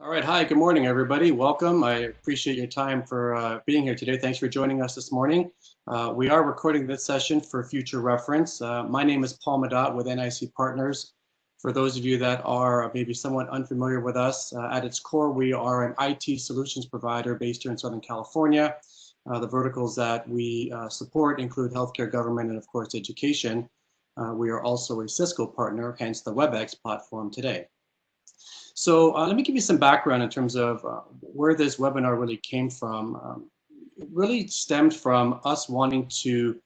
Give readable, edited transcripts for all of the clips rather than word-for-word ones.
All right. Hi, good morning, everybody. Welcome. I appreciate your time for being here today. Thanks for joining us this morning. We are recording this session for future reference. My name is Paul Madot with NIC Partners. For those of you that are maybe somewhat unfamiliar with us, at its core, we are an IT solutions provider based here in Southern California. The verticals that we support include healthcare, government, and of course, education. We are also a Cisco partner, hence the WebEx platform today. So let me give you some background in terms of where this webinar really came from. It really stemmed from us wanting to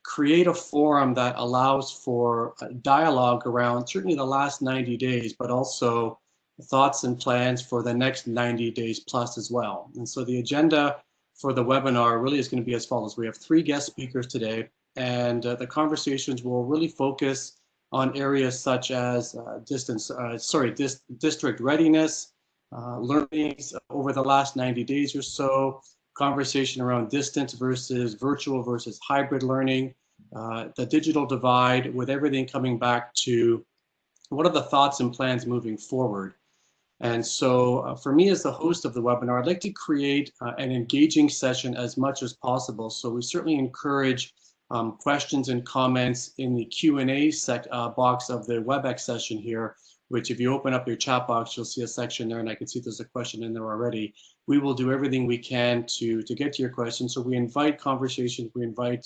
create a forum that allows for dialogue around certainly the last 90 days, but also thoughts and plans for the next 90 days plus as well. And so the agenda for the webinar really is going to be as follows. We have 3 guest speakers today, and the conversations will really focus on areas such as district readiness, learnings over the last 90 days or so, conversation around distance versus virtual versus hybrid learning, the digital divide, with everything coming back to what are the thoughts and plans moving forward. And so for me as the host of the webinar, I'd like to create an engaging session as much as possible. So we certainly encourage questions and comments in the Q&A box of the WebEx session here, which if you open up your chat box, you'll see a section there, and I can see there's a question in there already. We will do everything we can to get to your questions. So we invite conversations, we invite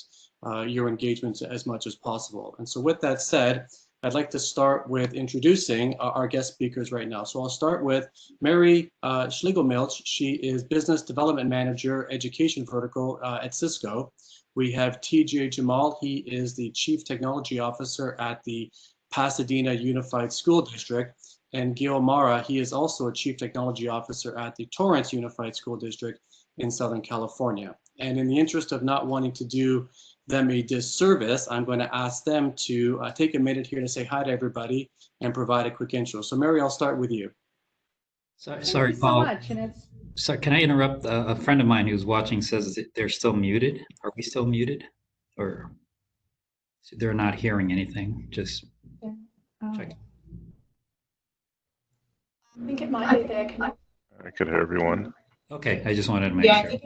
your engagements as much as possible. And so with that said, I'd like to start with introducing our guest speakers right now. So I'll start with Mary Schlegelmilch. She is Business Development Manager, Education Vertical at Cisco. We have TJ Jamal. He is the Chief Technology Officer at the Pasadena Unified School District. And Gil Mara, he is also a Chief Technology Officer at the Torrance Unified School District in Southern California. And in the interest of not wanting to do them a disservice, I'm going to ask them to take a minute here to say hi to everybody and provide a quick intro. So Mary, I'll start with you. Sorry, Paul. So can I interrupt? A friend of mine who's watching says that they're still muted. Are we still muted? Or they're not hearing anything? Just check. I think it might be there. I could hear everyone. Okay, I just wanted to make sure.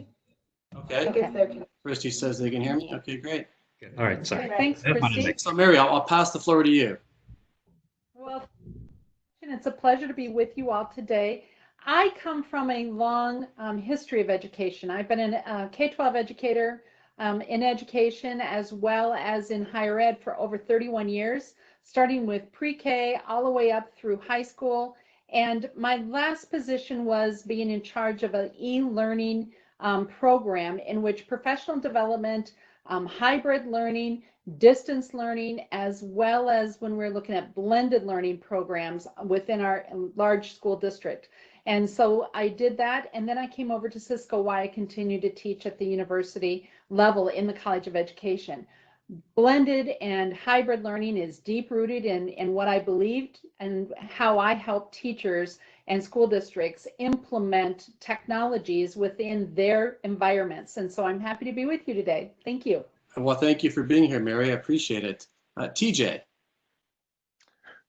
Okay. Christy says they can hear me. Okay, great. Good. All right, sorry. Thanks, Christy. So Mary, I'll pass the floor to you. Well, it's a pleasure to be with you all today. I come from a long history of education. I've been a K-12 educator in education as well as in higher ed for over 31 years, starting with pre-K all the way up through high school. And my last position was being in charge of an e-learning program in which professional development, hybrid learning, distance learning, as well as when we're looking at blended learning programs within our large school district. And so I did that, and then I came over to Cisco, why I continue to teach at the university level in the College of Education. Blended and hybrid learning is deep rooted in what I believed and how I help teachers and school districts implement technologies within their environments. And so I'm happy to be with you today. Thank you. Well, thank you for being here, Mary. I appreciate it. TJ.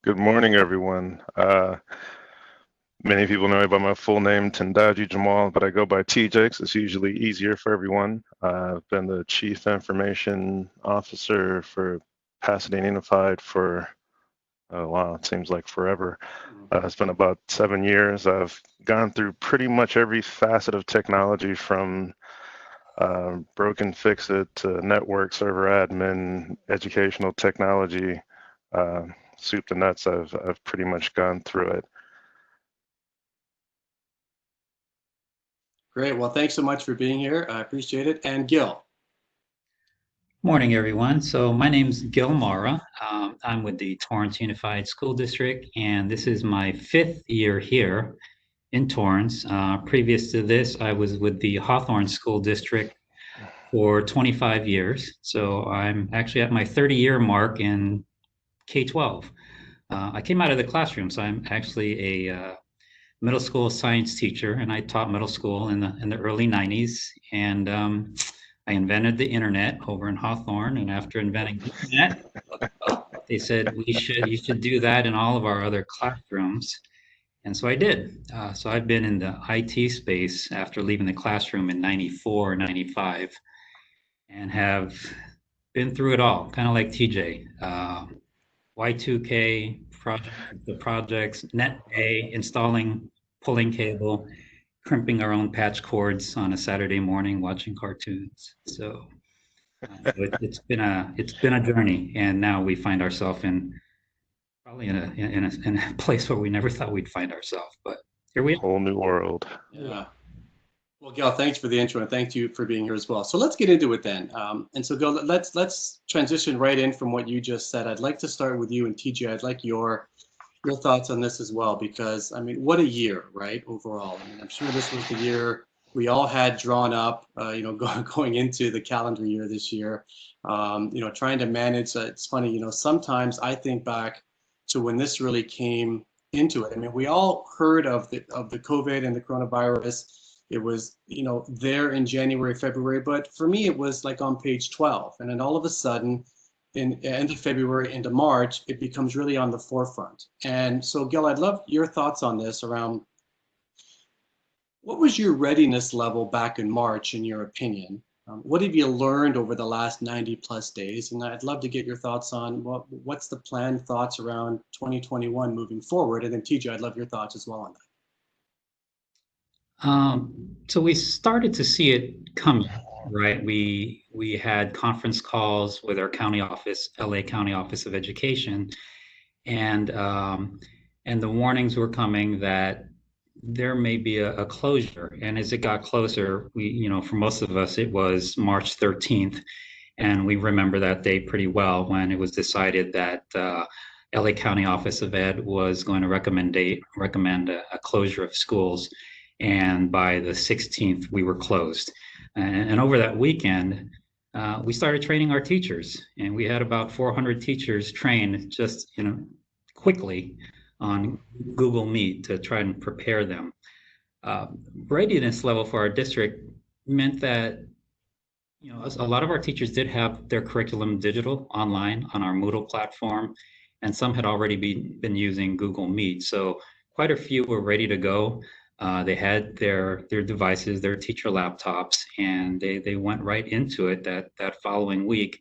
Good morning, everyone. Many people know me by my full name, Tendaji Jamal, but I go by TJ because it's usually easier for everyone. I've been the Chief Information Officer for Pasadena Unified for, wow, it seems like forever. It's been about 7 years. I've gone through pretty much every facet of technology from broken fix-it to network, server admin, educational technology, soup to nuts. I've pretty much gone through it. Great. Well, thanks so much for being here. I appreciate it. And Gil. Morning, everyone. So my name's Gil Mara. I'm with the Torrance Unified School District, and this is my 5th year here in Torrance. Previous to this, I was with the Hawthorne School District for 25 years. So I'm actually at my 30-year mark in K-12. I came out of the classroom, so I'm actually a middle school science teacher, and I taught middle school in the early 90s. And I invented the internet over in Hawthorne, and after inventing the internet, they said you should do that in all of our other classrooms. And so I did. So I've been in the IT space after leaving the classroom in 94, 95, and have been through it all, kind of like TJ. Y2K, the projects, Net A, installing, pulling cable, crimping our own patch cords on a Saturday morning, watching cartoons. So it's been a journey, and now we find ourselves in probably in a place where we never thought we'd find ourselves. But here we are. Whole new world. Yeah. Well, Gail, thanks for the intro and thank you for being here as well. So let's get into it then. And so, Gail, let's transition right in from what you just said. I'd like to start with you and TJ. I'd like your thoughts on this as well, because I mean, what a year, right? Overall, I mean, I'm sure this was the year we all had drawn up, going into the calendar year this year. Trying to manage. It's funny, sometimes I think back to when this really came into it. I mean, we all heard of the COVID and the coronavirus. It was, there in January, February, but for me, it was like on page 12. And then all of a sudden, in end of February into March, it becomes really on the forefront. And so, Gil, I'd love your thoughts on this around what was your readiness level back in March, in your opinion? What have you learned over the last 90 plus days? And I'd love to get your thoughts on what's the planned thoughts around 2021 moving forward. And then TJ, I'd love your thoughts as well on that. So we started to see it coming, right? We had conference calls with our county office, LA County Office of Education, and the warnings were coming that there may be a closure. And as it got closer, for most of us, it was March 13th, and we remember that day pretty well when it was decided that LA County Office of Ed was going to recommend a closure of schools. And by the 16th, we were closed. And over that weekend, we started training our teachers. And we had about 400 teachers trained just, quickly on Google Meet to try and prepare them. Readiness level for our district meant that, a lot of our teachers did have their curriculum digital online on our Moodle platform, and some had already been using Google Meet. So quite a few were ready to go. They had their devices, their teacher laptops, and they went right into it that following week.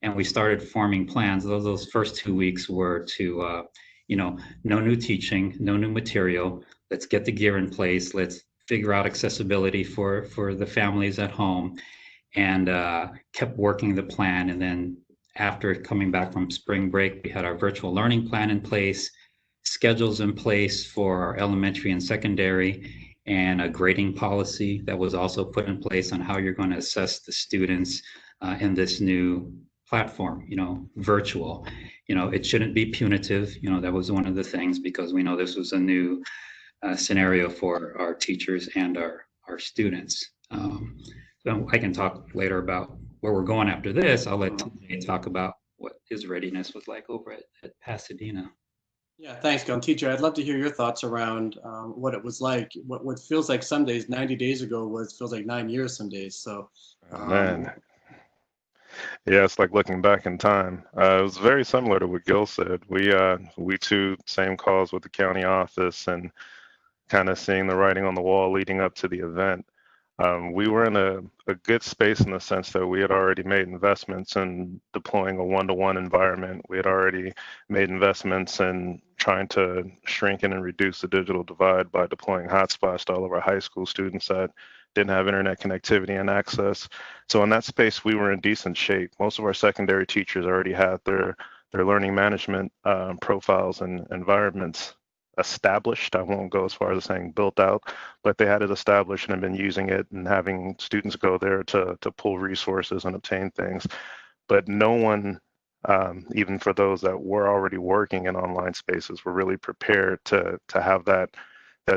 And we started forming plans. Those first 2 weeks were to, no new teaching, no new material. Let's get the gear in place. Let's figure out accessibility for the families at home, and kept working the plan. And then after coming back from spring break, we had our virtual learning plan in place, schedules in place for our elementary and secondary, and a grading policy that was also put in place on how you're going to assess the students in this new platform, virtual. It shouldn't be punitive. That was one of the things, because we know this was a new scenario for our teachers and our students. So I can talk later about where we're going after this. I'll let TJ talk about what his readiness was like over at Pasadena. Yeah, thanks, Gil. TJ, I'd love to hear your thoughts around what it was like. What feels like some days, 90 days ago, feels like 9 years some days. So, Man. Yeah, it's like looking back in time. It was very similar to what Gil said. We too, same calls with the county office and kind of seeing the writing on the wall leading up to the event. We were in a good space in the sense that we had already made investments in deploying a one-to-one environment. We had already made investments in trying to shrink and reduce the digital divide by deploying hotspots to all of our high school students that didn't have internet connectivity and access. So in that space, we were in decent shape. Most of our secondary teachers already had their learning management profiles and environments established. I won't go as far as saying built out, but they had it established and have been using it and having students go there to pull resources and obtain things. But no one, even for those that were already working in online spaces, were really prepared to have that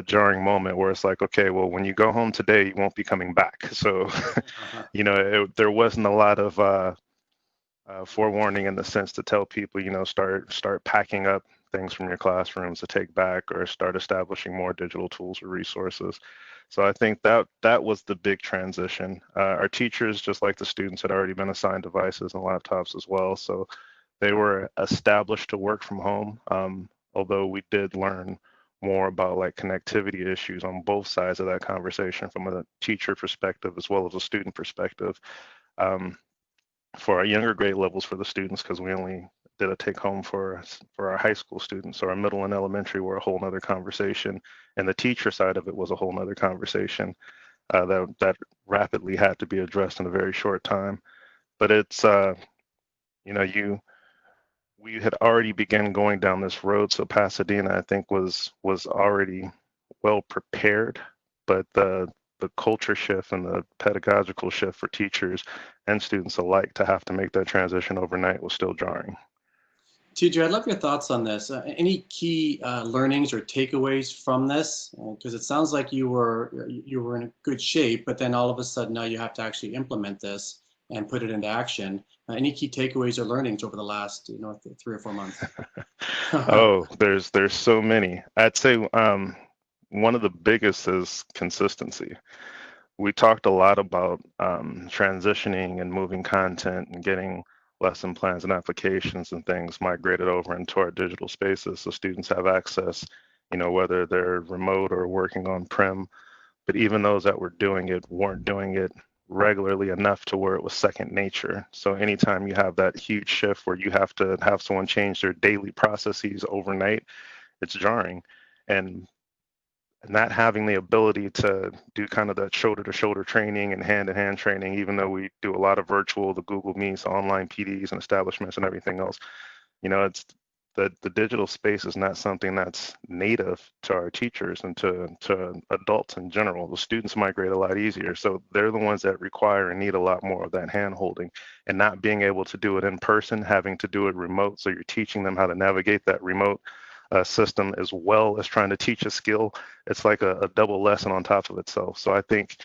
jarring moment where it's like, okay, well, when you go home today, you won't be coming back. So, there wasn't a lot of forewarning in the sense to tell people, start packing up things from your classrooms to take back, or start establishing more digital tools or resources. So I think that was the big transition. Our teachers, just like the students, had already been assigned devices and laptops as well. So they were established to work from home, although we did learn more about like connectivity issues on both sides of that conversation, from a teacher perspective as well as a student perspective. For our younger grade levels for the students, because we only did a take home for our high school students. So our middle and elementary were a whole nother conversation, and the teacher side of it was a whole nother conversation that rapidly had to be addressed in a very short time. But it's we had already begun going down this road, so Pasadena, I think, was already well prepared, but the culture shift and the pedagogical shift for teachers and students alike to have to make that transition overnight was still jarring. TJ, I'd love your thoughts on this. Any key learnings or takeaways from this? Because it sounds like you were in a good shape, but then all of a sudden now you have to actually implement this and put it into action. Any key takeaways or learnings over the last 3 or 4 months? Oh, there's so many. I'd say one of the biggest is consistency. We talked a lot about transitioning and moving content and getting lesson plans and applications and things migrated over into our digital spaces so students have access, whether they're remote or working on-prem. But even those that were doing it weren't doing it regularly enough to where it was second nature. So anytime you have that huge shift where you have to have someone change their daily processes overnight, it's jarring. And not having the ability to do kind of that shoulder-to-shoulder training and hand-to-hand training, even though we do a lot of virtual, the Google Meets, online PDs and establishments and everything else, it's the digital space is not something that's native to our teachers and to adults in general. The students migrate a lot easier, so they're the ones that require and need a lot more of that hand-holding, and not being able to do it in person, having to do it remote. So you're teaching them how to navigate that remote system as well as trying to teach a skill. It's like a double lesson on top of itself. So I think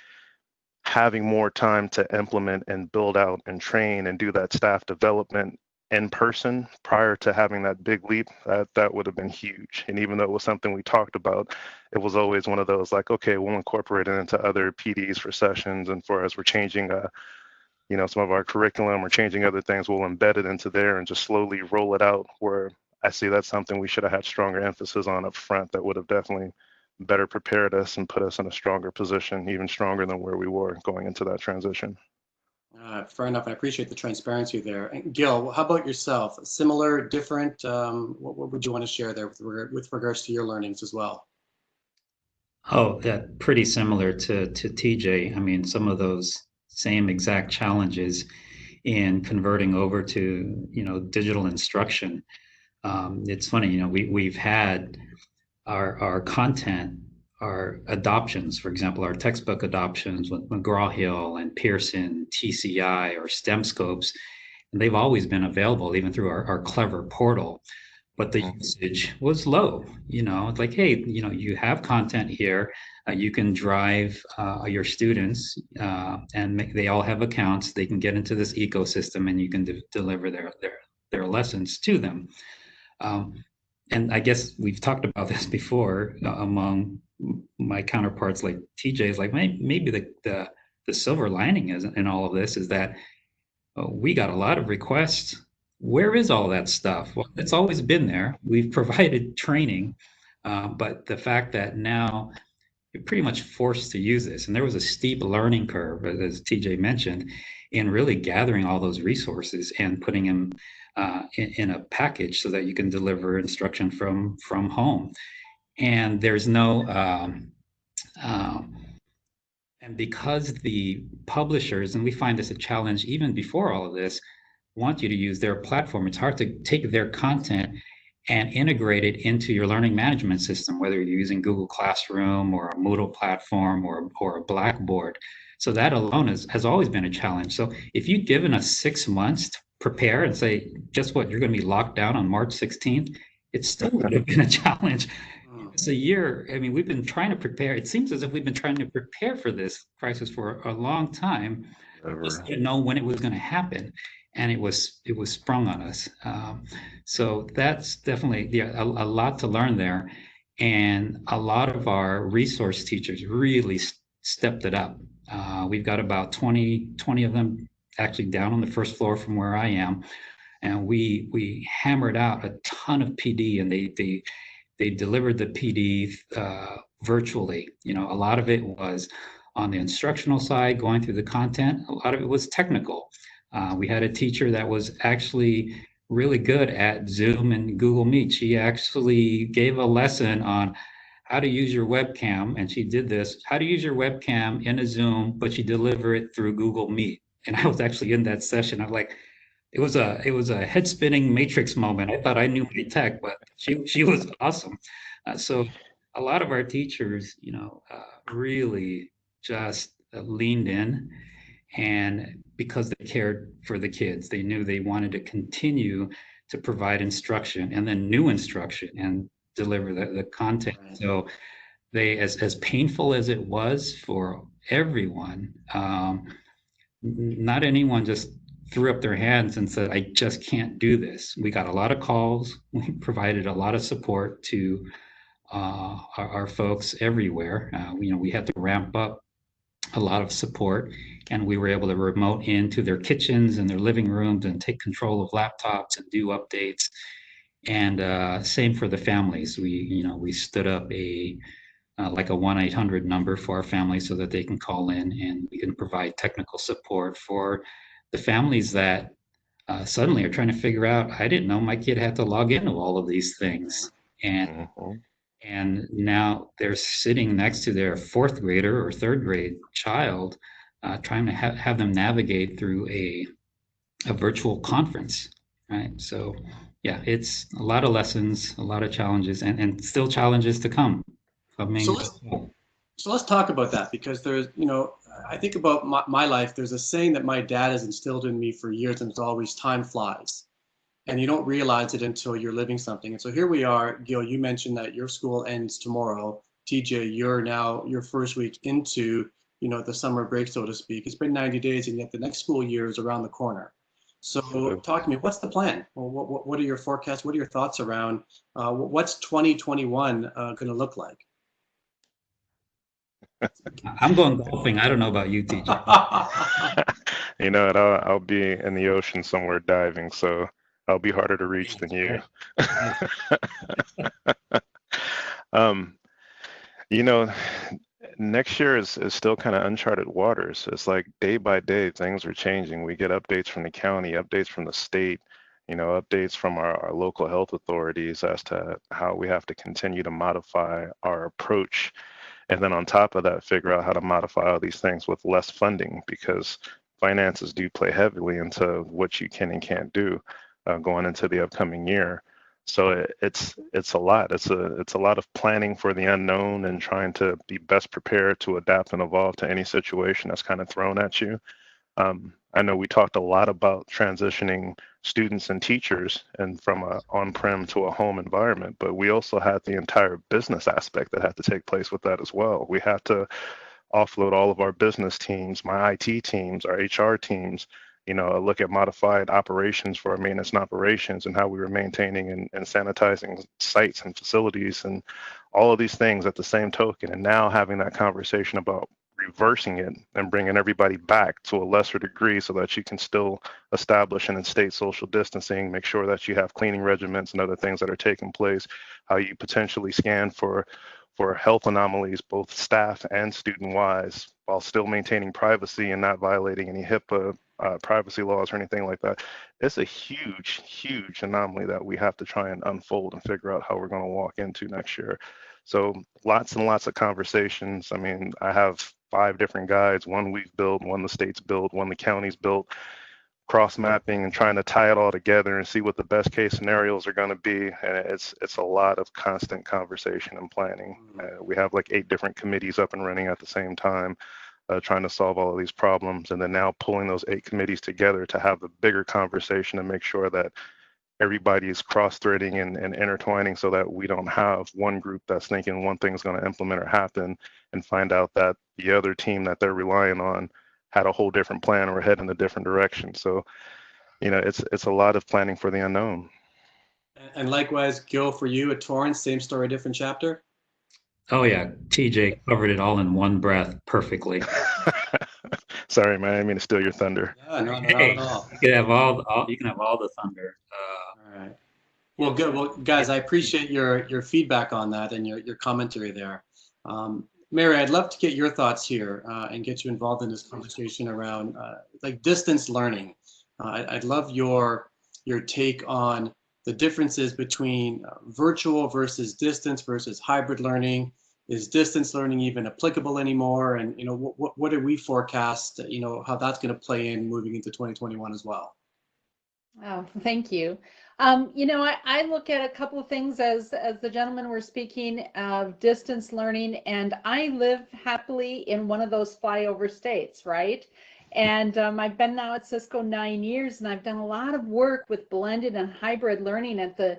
having more time to implement and build out and train and do that staff development in person prior to having that big leap, that would have been huge. And even though it was something we talked about, it was always one of those like, okay, we'll incorporate it into other PDs for sessions, and for as we're changing some of our curriculum or changing other things, we'll embed it into there and just slowly roll it out, where I see that's something we should have had stronger emphasis on up front that would have definitely better prepared us and put us in a stronger position, even stronger than where we were going into that transition. Fair enough. I appreciate the transparency there. And Gil, how about yourself? Similar, different? What would you want to share there with regards to your learnings as well? Oh, yeah, pretty similar to TJ. I mean, some of those same exact challenges in converting over to digital instruction. It's funny, we've had our content, our adoptions, for example, our textbook adoptions with McGraw-Hill and Pearson, TCI, or STEM scopes, and they've always been available even through our Clever portal. But the usage was low. It's like, hey, you have content here. You can drive your students, and they all have accounts. They can get into this ecosystem, and you can deliver their lessons to them. And I guess we've talked about this before among my counterparts, like TJ, is like maybe the silver lining in all of this is that we got a lot of requests. Where is all that stuff? Well, it's always been there. We've provided training, but the fact that now you're pretty much forced to use this, and there was a steep learning curve, as TJ mentioned, in really gathering all those resources and putting them in a package so that you can deliver instruction from home. And there's no, and because the publishers, and we find this a challenge even before all of this, want you to use their platform, it's hard to take their content and integrate it into your learning management system, whether you're using Google Classroom or a Moodle platform or a Blackboard. So that alone has always been a challenge. So if you'd given us 6 months to prepare and say, guess what, you're going to be locked down on March 16th, it still would have been a challenge. It's a year. I mean, we've been trying to prepare. It seems as if we've been trying to prepare for this crisis for a long time. Just didn't know when it was going to happen, and it was sprung on us. So that's definitely a lot to learn there, and a lot of our resource teachers really stepped it up. We've got about 20 of them actually down on the first floor from where I am, and we hammered out a ton of PD, and they delivered the PD virtually. You know, a lot of it was on the instructional side, going through the content. A lot of it was technical. We had a teacher that was actually really good at Zoom and Google Meet. She actually gave a lesson on how to use your webcam, and she did this, how to use your webcam in a Zoom, but she delivered it through Google Meet. And I was actually in that session. I'm like, it was a head spinning matrix moment. I thought I knew my tech, but she was awesome. So a lot of our teachers, you know, really just leaned in, and because they cared for the kids, they knew they wanted to continue to provide instruction and then new instruction and deliver the content. So they, as painful as it was for everyone, not anyone just threw up their hands and said, I just can't do this. We got a lot of calls. We provided a lot of support to our folks everywhere. You know, we had to ramp up a lot of support, and we were able to remote into their kitchens and their living rooms and take control of laptops and do updates. And same for the families. We stood up like a 1-800 number for our families so that they can call in, and we can provide technical support for the families that suddenly are trying to figure out, I didn't know my kid had to log into all of these things. And now they're sitting next to their fourth grader or third grade child, trying to have them navigate through a virtual conference, right? So yeah, it's a lot of lessons, a lot of challenges, and still challenges to come. So let's talk about that, because there's, you know, I think about my life. There's a saying that my dad has instilled in me for years, and it's always time flies. And you don't realize it until you're living something. And so here we are. Gil, you mentioned that your school ends tomorrow. TJ, you're now your first week into, you know, the summer break, so to speak. It's been 90 days, and yet the next school year is around the corner. So talk to me, what's the plan? Well, what are your forecasts? What are your thoughts around what's 2021 going to look like? I'm going golfing. I don't know about you, TJ. You know what? I'll be in the ocean somewhere diving, so I'll be harder to reach than you. You know, next year is still kind of uncharted waters. It's like day by day, things are changing. We get updates from the county, updates from the state, you know, updates from our local health authorities as to how we have to continue to modify our approach. And then on top of that, figure out how to modify all these things with less funding, because finances do play heavily into what you can and can't do going into the upcoming year. So it's a lot. It's a lot of planning for the unknown and trying to be best prepared to adapt and evolve to any situation that's kind of thrown at you. I know we talked a lot about transitioning students and teachers and from a on-prem to a home environment, but we also had the entire business aspect that had to take place with that as well. We had to offload all of our business teams, my IT teams, our HR teams, you know, look at modified operations for our maintenance and operations and how we were maintaining and sanitizing sites and facilities and all of these things at the same token. And now having that conversation about reversing it and bringing everybody back to a lesser degree so that you can still establish and instate social distancing, make sure that you have cleaning regimens and other things that are taking place, how you potentially scan for health anomalies, both staff and student-wise, while still maintaining privacy and not violating any HIPAA privacy laws or anything like that. It's a huge, huge anomaly that we have to try and unfold and figure out how we're going to walk into next year. So lots and lots of conversations. I mean, I have 5 different guides, one we've built, one the state's built, one the county's built, cross-mapping and trying to tie it all together and see what the best case scenarios are going to be. And it's a lot of constant conversation and planning. We have like 8 different committees up and running at the same time, trying to solve all of these problems. And then now pulling those 8 committees together to have a bigger conversation and make sure that everybody is cross-threading and intertwining so that we don't have one group that's thinking one thing's going to implement or happen and find out that the other team that they're relying on had a whole different plan or head in a different direction. So, you know, it's a lot of planning for the unknown. And likewise, Gil, for you at Torrance, same story, different chapter? Oh yeah, TJ covered it all in one breath perfectly. Sorry, man, I didn't mean to steal your thunder. Yeah, no, not Hey, at all. you can have all the thunder. All right. Well, good. Well, guys, I appreciate your feedback on that and your commentary there. Mary, I'd love to get your thoughts here and get you involved in this conversation around like distance learning. I'd love your take on the differences between virtual versus distance versus hybrid learning. Is distance learning even applicable anymore? And what do we forecast? How that's going to play in moving into 2021 as well. Oh, thank you. I look at a couple of things as the gentlemen were speaking of distance learning, and I live happily in one of those flyover states, right? And I've been now at Cisco 9 years, and I've done a lot of work with blended and hybrid learning at the,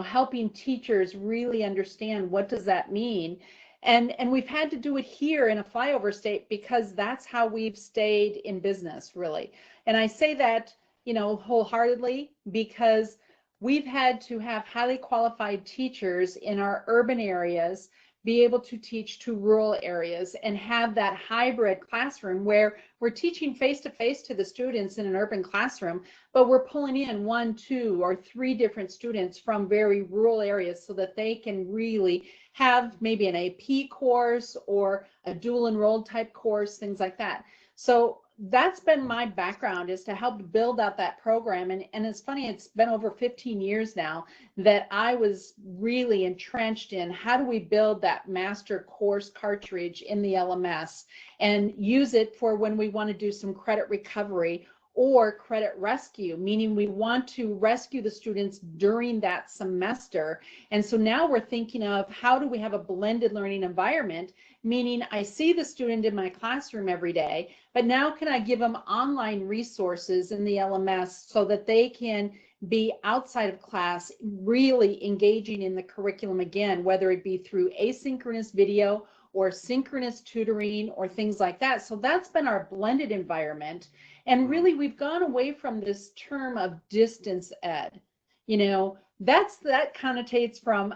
helping teachers really understand what does that mean. And we've had to do it here in a flyover state because that's how we've stayed in business, really. And I say that, wholeheartedly, because we've had to have highly qualified teachers in our urban areas be able to teach to rural areas and have that hybrid classroom where we're teaching face-to-face to the students in an urban classroom, but we're pulling in 1, 2, or 3 different students from very rural areas so that they can really have maybe an AP course or a dual enrolled type course, things like that. So that's been my background, is to help build out that program. And it's funny, it's been over 15 years now that I was really entrenched in how do we build that master course cartridge in the LMS and use it for when we want to do some credit recovery or credit rescue, meaning we want to rescue the students during that semester. And so now we're thinking of how do we have a blended learning environment, meaning I see the student in my classroom every day, but now can I give them online resources in the LMS so that they can be outside of class really engaging in the curriculum again, whether it be through asynchronous video or synchronous tutoring or things like that. So that's been our blended environment. And really, we've gone away from this term of distance ed. That connotates from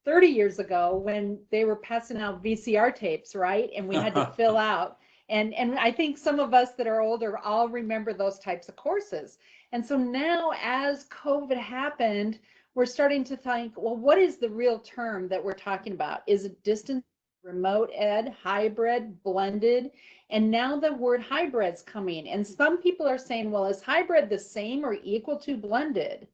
30 years ago when they were passing out VCR tapes, right? And we had to fill out. And I think some of us that are older all remember those types of courses. And so now, as COVID happened, we're starting to think, well, what is the real term that we're talking about? Is it distance, remote ed, hybrid, blended? And now the word hybrid's coming. And some people are saying, well, is hybrid the same or equal to blended?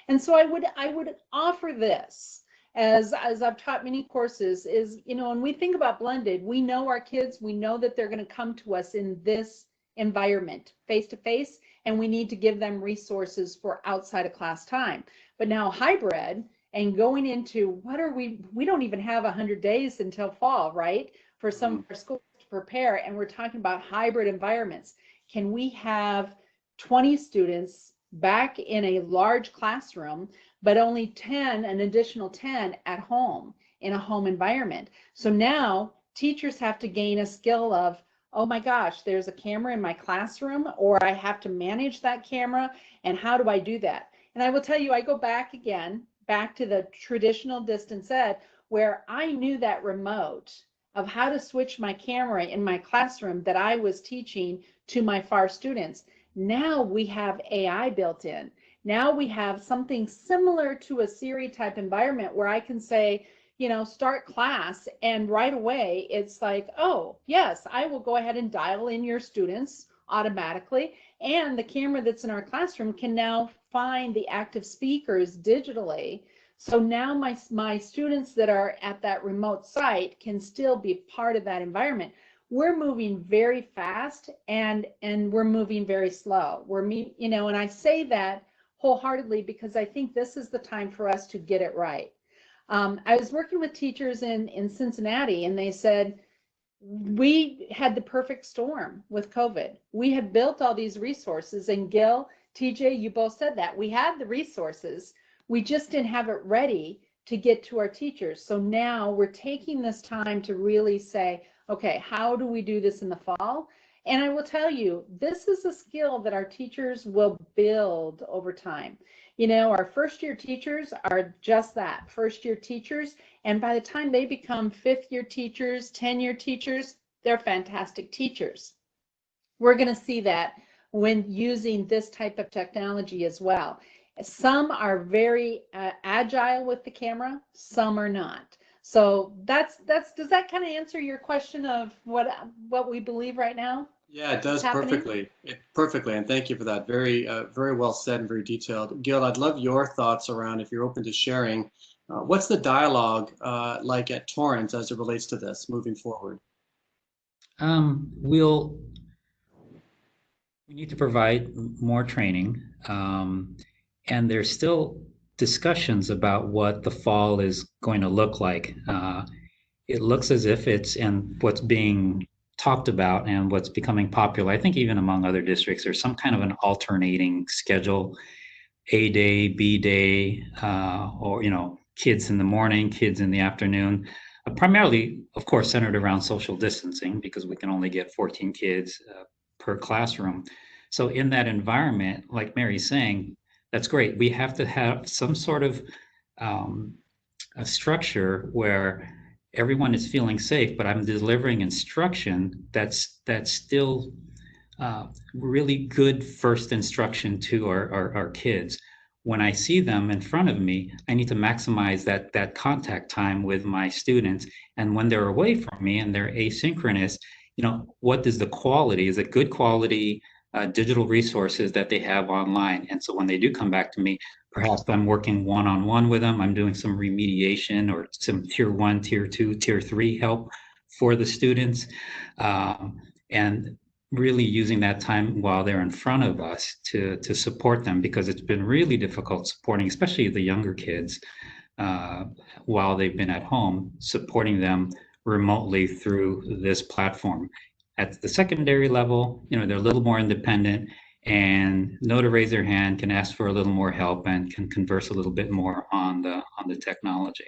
And so I would offer this, as I've taught many courses, is, when we think about blended, we know our kids, we know that they're going to come to us in this environment, face-to-face, and we need to give them resources for outside of class time. But now hybrid, and going into we don't even have 100 days until fall, right? For some of our schools to prepare, and we're talking about hybrid environments. Can we have 20 students back in a large classroom, but only an additional 10 at home in a home environment? So now teachers have to gain a skill of, oh my gosh, there's a camera in my classroom, or I have to manage that camera, and how do I do that? And I will tell you, I go back to the traditional distance ed, where I knew that remote of how to switch my camera in my classroom that I was teaching to my FAR students. Now we have AI built in. Now we have something similar to a Siri type environment where I can say, start class, and right away it's like, oh yes, I will go ahead and dial in your students automatically, and the camera that's in our classroom can now find the active speakers digitally. So now my students that are at that remote site can still be part of that environment. We're moving very fast, and we're moving very slow. And I say that wholeheartedly because I think this is the time for us to get it right. I was working with teachers in Cincinnati, and they said, we had the perfect storm with COVID. We had built all these resources, and Gil, TJ, you both said that. We had the resources. We just didn't have it ready to get to our teachers. So now we're taking this time to really say, okay, how do we do this in the fall? And I will tell you, this is a skill that our teachers will build over time. Our first year teachers are just that, first year teachers. And by the time they become 5th year teachers, 10-year teachers, they're fantastic teachers. We're going to see that when using this type of technology as well. Some are very agile with the camera, some are not. So that's does that kind of answer your question of what we believe right now? Yeah, it does Happening? perfectly. Perfectly, and thank you for that. Very, very well said and very detailed. Gil, I'd love your thoughts around, if you're open to sharing, what's the dialogue like at Torrance as it relates to this moving forward? We'll We need to provide more training, and there's still discussions about what the fall is going to look like. It looks as if it's, and what's being talked about and what's becoming popular, I think even among other districts, there's some kind of an alternating schedule, A day, B day, or, kids in the morning, kids in the afternoon. Primarily, of course, centered around social distancing because we can only get 14 kids per classroom. So in that environment, like Mary's saying, that's great. We have to have some sort of a structure where everyone is feeling safe, but I'm delivering instruction that's still really good first instruction to our kids. When I see them in front of me, I need to maximize that contact time with my students. And when they're away from me and they're asynchronous, what is the quality? Is it good quality digital resources that they have online? And so when they do come back to me, perhaps I'm working one-on-one with them. I'm doing some remediation or some tier 1, tier 2, tier 3 help for the students. And really using that time while they're in front of us to support them, because it's been really difficult supporting, especially the younger kids, while they've been at home, supporting them remotely through this platform. At the secondary level, they're a little more independent and know to raise their hand, can ask for a little more help, and can converse a little bit more on the technology.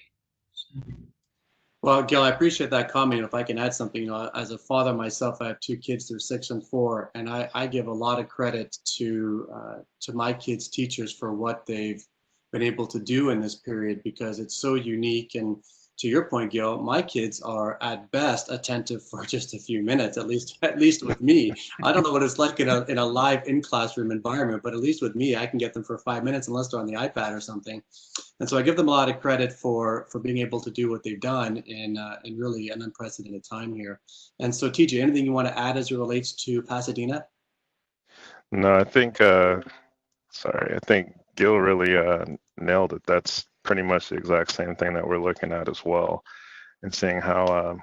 Well, Gil, I appreciate that comment. If I can add something, as a father myself, I have 2 kids, they're 6 and 4, and I give a lot of credit to my kids' teachers for what they've been able to do in this period, because it's so unique. And to your point, Gil, my kids are at best attentive for just a few minutes, at least with me. I don't know what it's like in a live in-classroom environment, but at least with me, I can get them for 5 minutes unless they're on the iPad or something. And so I give them a lot of credit for being able to do what they've done in really an unprecedented time here. And so, TJ, anything you want to add as it relates to Pasadena? No, I think, I think Gil really nailed it. That's pretty much the exact same thing that we're looking at as well, and seeing how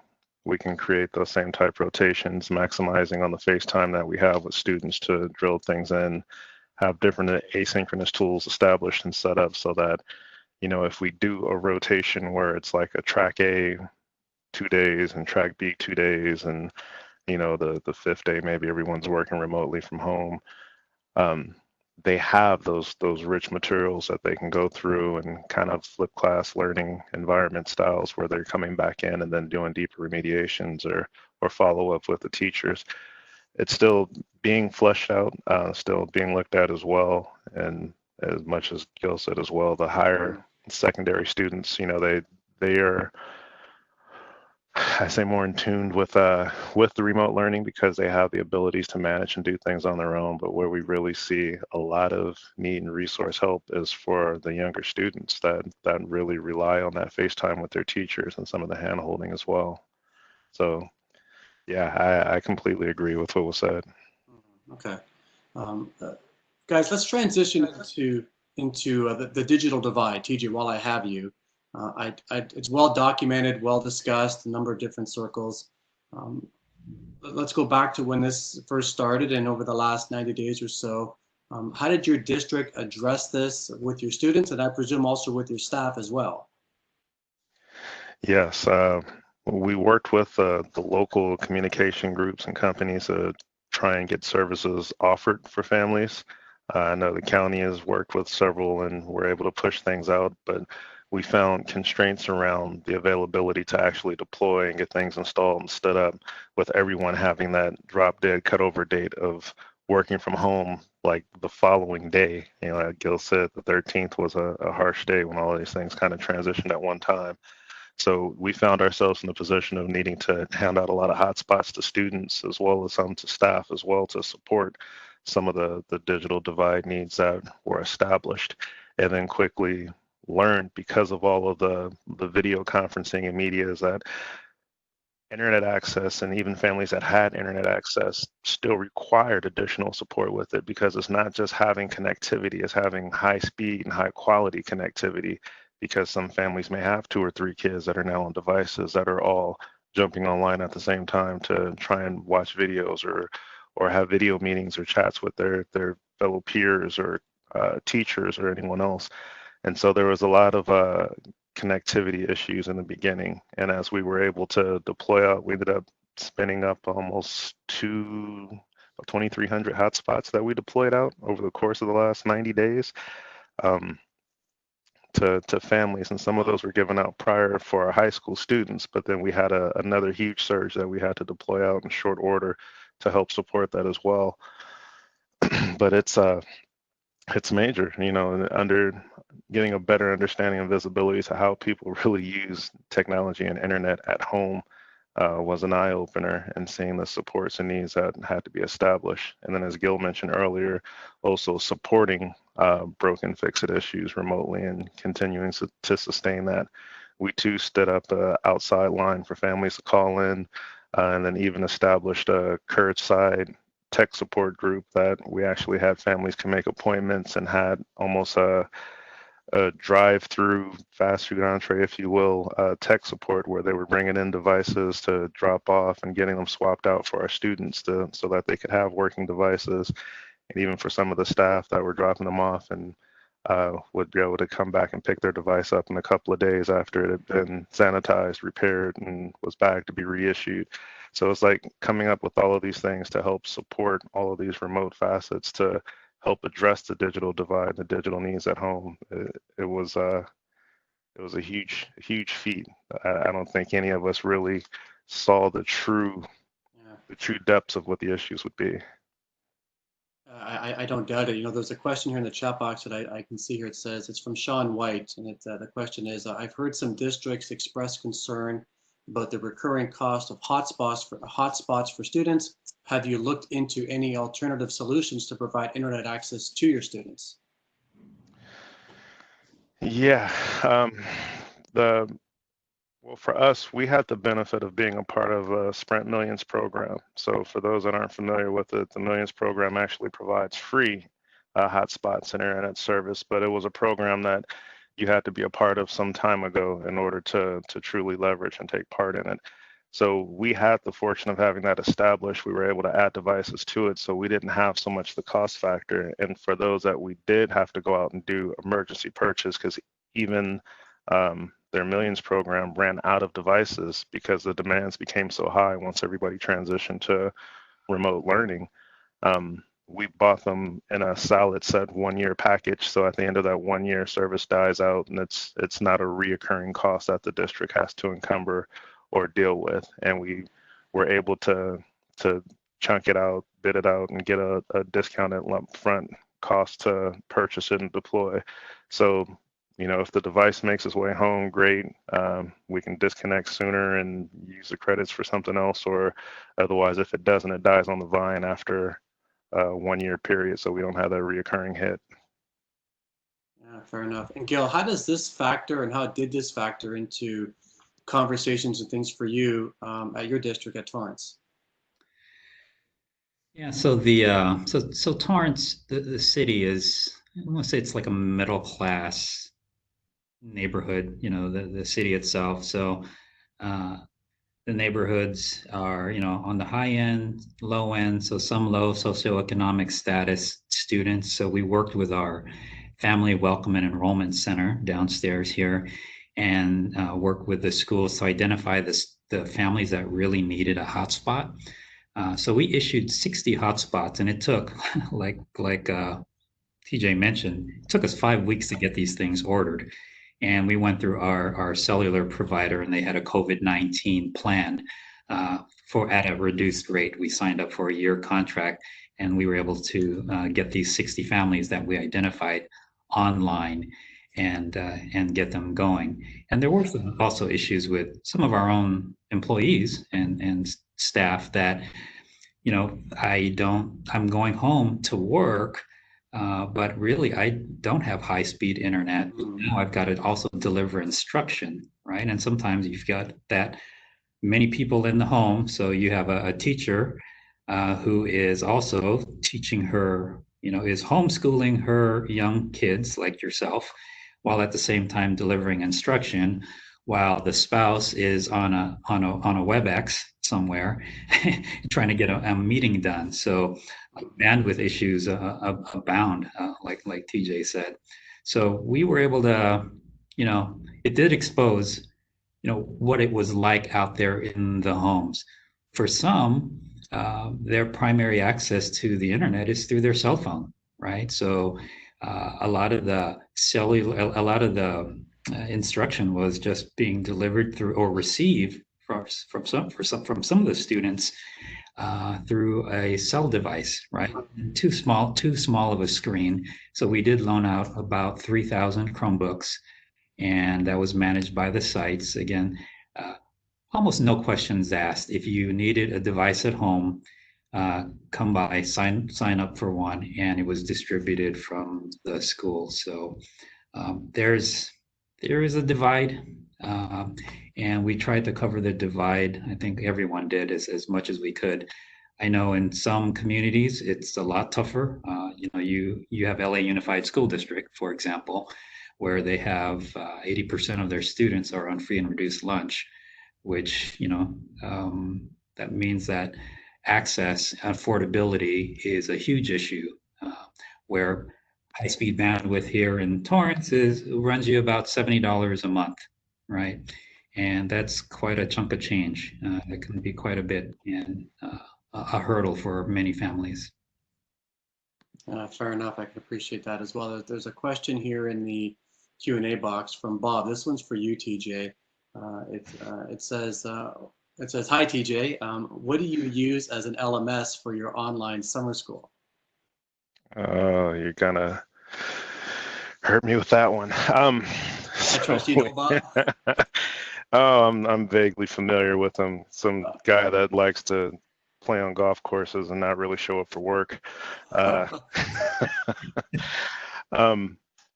we can create those same type rotations, maximizing on the face time that we have with students to drill things in, have different asynchronous tools established and set up so that, if we do a rotation where it's like a track A 2 days and track B 2 days, and the 5th day maybe everyone's working remotely from home, they have those rich materials that they can go through and kind of flip class learning environment styles where they're coming back in and then doing deeper remediations or follow up with the teachers. It's still being fleshed out, still being looked at as well. And as much as Gil said as well, the higher secondary students, they are, I say, more in tune with the remote learning because they have the abilities to manage and do things on their own. But where we really see a lot of need and resource help is for the younger students that really rely on that FaceTime with their teachers and some of the hand holding as well. So yeah, I completely agree with what was said. Okay. Guys, let's transition into the digital divide. TJ, while I have you, it's well documented, well discussed, a number of different circles. Let's go back to when this first started and over the last 90 days or so. How did your district address this with your students, and I presume also with your staff as well? Yes, we worked with the local communication groups and companies to try and get services offered for families. I know the county has worked with several and we're able to push things out, but we found constraints around the availability to actually deploy and get things installed and stood up, with everyone having that drop dead cutover date of working from home like the following day. Like Gil said, the 13th was a harsh day when all of these things kind of transitioned at one time. So we found ourselves in the position of needing to hand out a lot of hotspots to students as well as some to staff as well to support some of the digital divide needs that were established, and then quickly learned, because of all of the video conferencing and media, is that internet access, and even families that had internet access, still required additional support with it, because it's not just having connectivity, it's having high speed and high quality connectivity, because some families may have 2 or 3 kids that are now on devices that are all jumping online at the same time to try and watch videos or have video meetings or chats with their fellow peers or teachers or anyone else. And so there was a lot of connectivity issues in the beginning. And as we were able to deploy out, we ended up spinning up almost 2,300 hotspots that we deployed out over the course of the last 90 days to families. And some of those were given out prior for our high school students, but then we had another huge surge that we had to deploy out in short order to help support that as well. But it's major, you know, under getting a better understanding and visibility to how people really use technology and internet at home was an eye opener, and seeing the supports and needs that had to be established. And then, as Gil mentioned earlier, also supporting broken fix-it issues remotely and continuing to sustain that. We too stood up an outside line for families to call in, and then even established a curbside tech support group that we actually had families can make appointments, and had almost a drive-through fast food entree, if you will, tech support, where they were bringing in devices to drop off and getting them swapped out for our students so that they could have working devices, and even for some of the staff that were dropping them off, and would be able to come back and pick their device up in a couple of days after it had been sanitized, repaired, and was back to be reissued. So it's like coming up with all of these things to help support all of these remote facets to help address the digital divide, the digital needs at home. It was a huge feat. I don't think any of us really saw the true depths of what the issues would be. I don't doubt it. You know, there's a question here in the chat box that I can see here. It says, it's from Sean White, and the question is, I've heard some districts express concern about the recurring cost of hotspots for students. Have you looked into any alternative solutions to provide internet access to your students? Yeah, well, for us, we had the benefit of being a part of a Sprint Millions program. So for those that aren't familiar with it, the Millions program actually provides free hotspots and internet service, but it was a program that you had to be a part of some time ago in order to truly leverage and take part in it. So we had the fortune of having that established. We were able to add devices to it, so we didn't have so much the cost factor. And for those that we did have to go out and do emergency purchase, because even their Millions program ran out of devices because the demands became so high once everybody transitioned to remote learning. We bought them in a solid set 1-year package. So at the end of that 1 year, service dies out, and it's not a reoccurring cost that the district has to encumber or deal with. And we were able to chunk it out, bid it out, and get a discounted lump front cost to purchase it and deploy. So, you know, if the device makes its way home, great. We can disconnect sooner and use the credits for something else, or otherwise, if it doesn't, it dies on the vine after a 1 year period, so we don't have that reoccurring hit. Yeah, fair enough. And Gil, how does this factor, and how did this factor into conversations and things for you at your district at Torrance? Yeah, so so Torrance, the city is, I want to say it's like a middle class neighborhood, you know, the city itself. So the neighborhoods are, you know, on the high end, low end, so some low socioeconomic status students. So we worked with our Family Welcome and Enrollment Center downstairs here, and worked with the schools to identify the families that really needed a hotspot. So we issued 60 hotspots, and it took, like TJ mentioned, it took us 5 weeks to get these things ordered. And we went through our cellular provider, and they had a COVID-19 plan at a reduced rate. We signed up for a year contract, and we were able to get these 60 families that we identified online and get them going. And there were also issues with some of our own employees and staff that, I'm going home to work, but really I don't have high-speed internet. Now I've got to also deliver instruction, right? And sometimes you've got that many people in the home. So you have a teacher who is also teaching her, is homeschooling her young kids like yourself, while at the same time delivering instruction, while the spouse is on a WebEx somewhere trying to get a meeting done. So bandwidth issues abound, like TJ said. So we were able to, it did expose what it was like out there in the homes. For some, their primary access to the internet is through their cell phone, right? So a lot of the instruction was just being delivered through or received from some of the students through a cell device, right? Too small of a screen. So we did loan out about 3,000 Chromebooks, and that was managed by the sites. Again, almost no questions asked. If you needed a device at home, come by, sign up for one, and it was distributed from the school. So there is a divide, and we tried to cover the divide. I think everyone did as much as we could. I know in some communities it's a lot tougher. You have LA Unified School District, for example, where they have 80% of their students are on free and reduced lunch, which, that means that access, affordability is a huge issue, where high-speed bandwidth here in Torrance runs you about $70 a month, right? And that's quite a chunk of change. That can be quite a bit, and a hurdle for many families. Fair enough. I can appreciate that as well. There's a question here in the Q&A box from Bob. This one's for you, TJ. It says, "Hi, TJ. What do you use as an LMS for your online summer school?" Oh, you're gonna hurt me with that one. I trust you know, Bob. Oh, I'm vaguely familiar with him. Some guy that likes to play on golf courses and not really show up for work.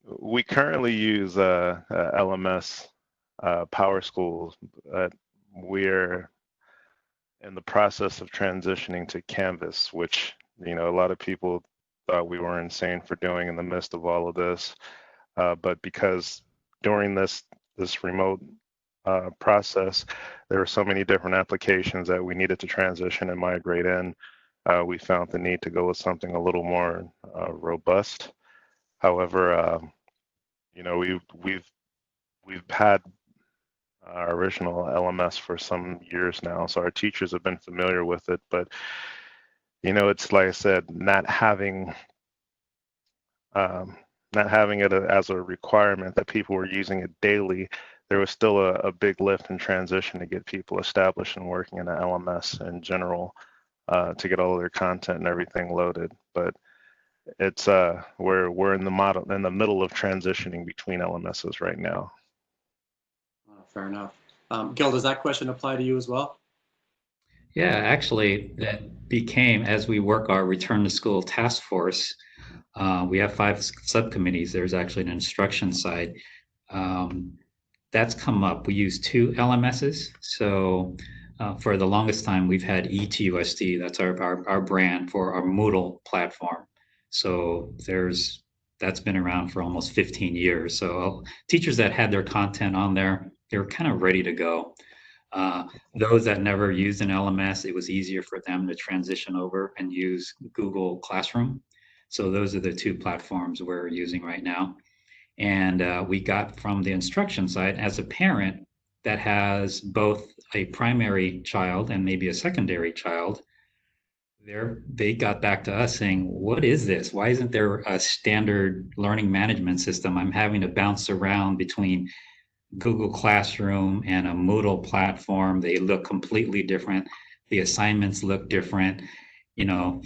We currently use LMS Power School. We're in the process of transitioning to Canvas, which a lot of people thought we were insane for doing in the midst of all of this. But because during this remote process, there were so many different applications that we needed to transition and migrate in, we found the need to go with something a little more robust. However, we've had our original LMS for some years now, so our teachers have been familiar with it. But it's like I said, not having it as a requirement that people were using it daily, there was still a big lift and transition to get people established and working in an LMS in general, to get all of their content and everything loaded. But it's we're in the middle of transitioning between LMSs right now. Fair enough. Gil, does that question apply to you as well? Yeah, actually, that became, as we work our return to school task force, we have 5 subcommittees. There's actually an instruction side. That's come up. We use 2 LMSs. So for the longest time, we've had ETUSD. That's our brand for our Moodle platform. So that's been around for almost 15 years. So teachers that had their content on there, they were kind of ready to go. Those that never used an LMS, it was easier for them to transition over and use Google Classroom. So those are the 2 platforms we're using right now. And we got from the instruction side, as a parent that has both a primary child and maybe a secondary child, they got back to us saying, what is this? Why isn't there a standard learning management system? I'm having to bounce around between Google Classroom and a Moodle platform. They look completely different. The assignments look different,